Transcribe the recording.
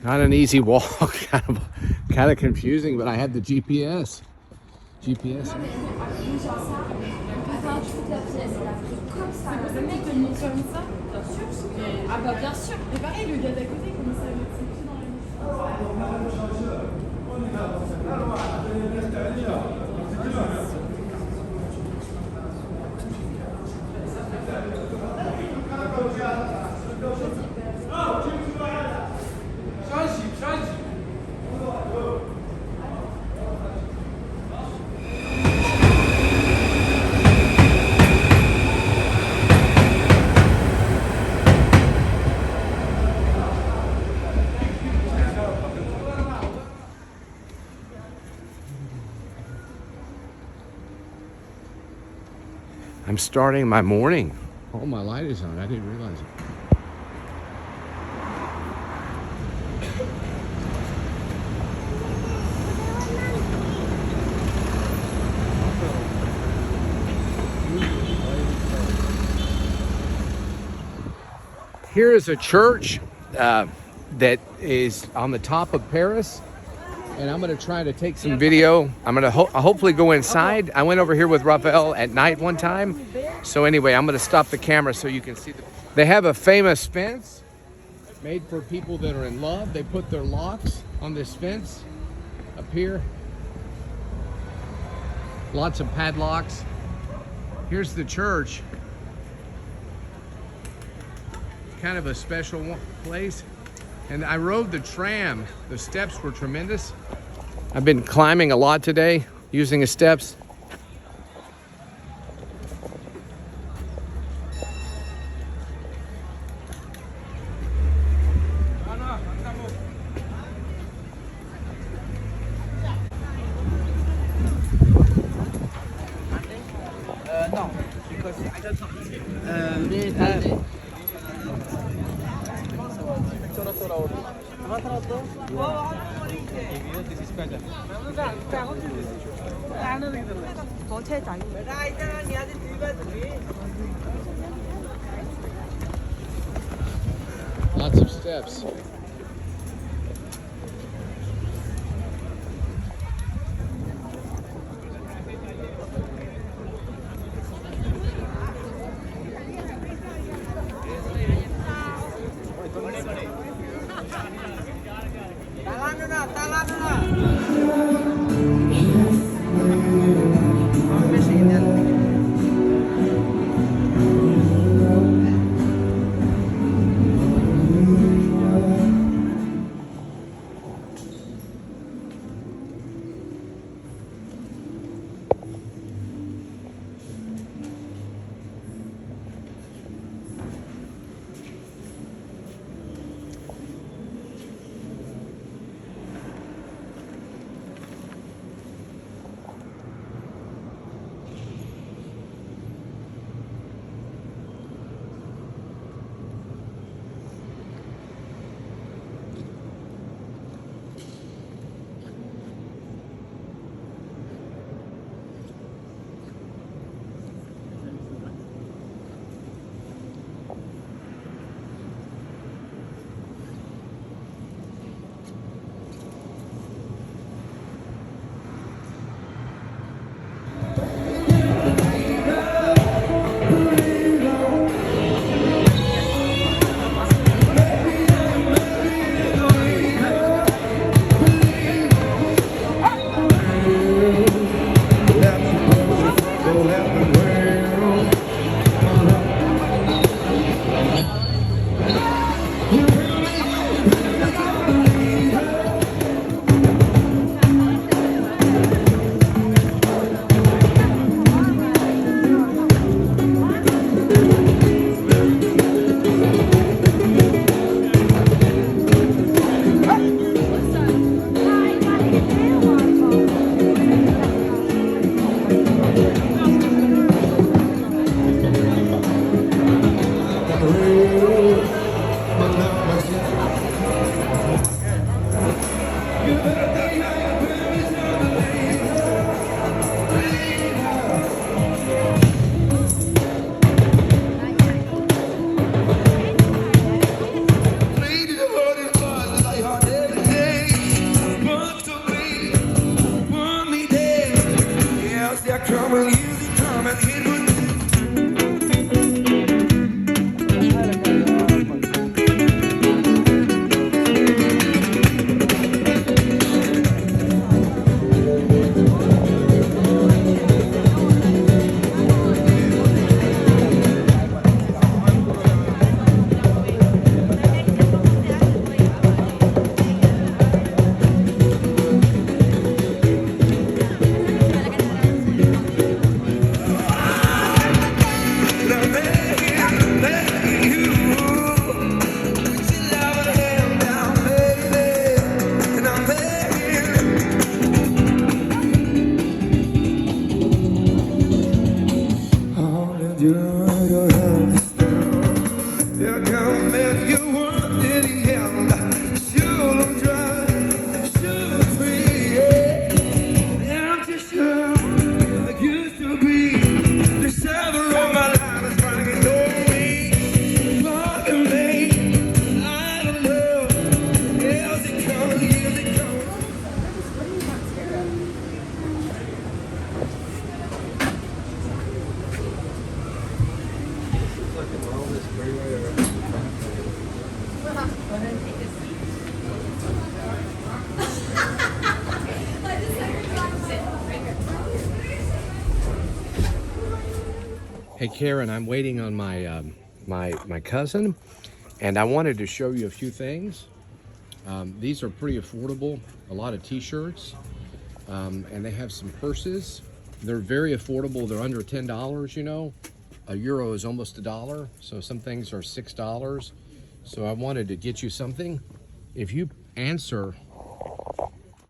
Not an easy walk, kind of confusing, but I had the GPS. GPS. Ah bah bien sûr. Mais pareil, le gars d'à côté commence à mettre ses pieds dans I'm starting my morning. Oh, my light is on. I didn't realize it. Here is a church that is on the top of Paris, and I'm going to try to take some video. I'm going to hopefully go inside. I went over here with Raphael at night one time. So anyway, I'm going to stop the camera so you can see. They have a famous fence made for people that are in love. They put their locks on this fence up here. Lots of padlocks. Here's the church. Kind of a special place. And I rode the tram. The steps were tremendous. I've been climbing a lot today using the steps. No, because I don't know. Lots of steps. Hey Karen, I'm waiting on my my cousin, and I wanted to show you a few things. These are pretty affordable. A lot of T-shirts, and they have some purses. They're very affordable. They're under $10. You know, a euro is almost $1, so some things are $6. So I wanted to get you something. If you answer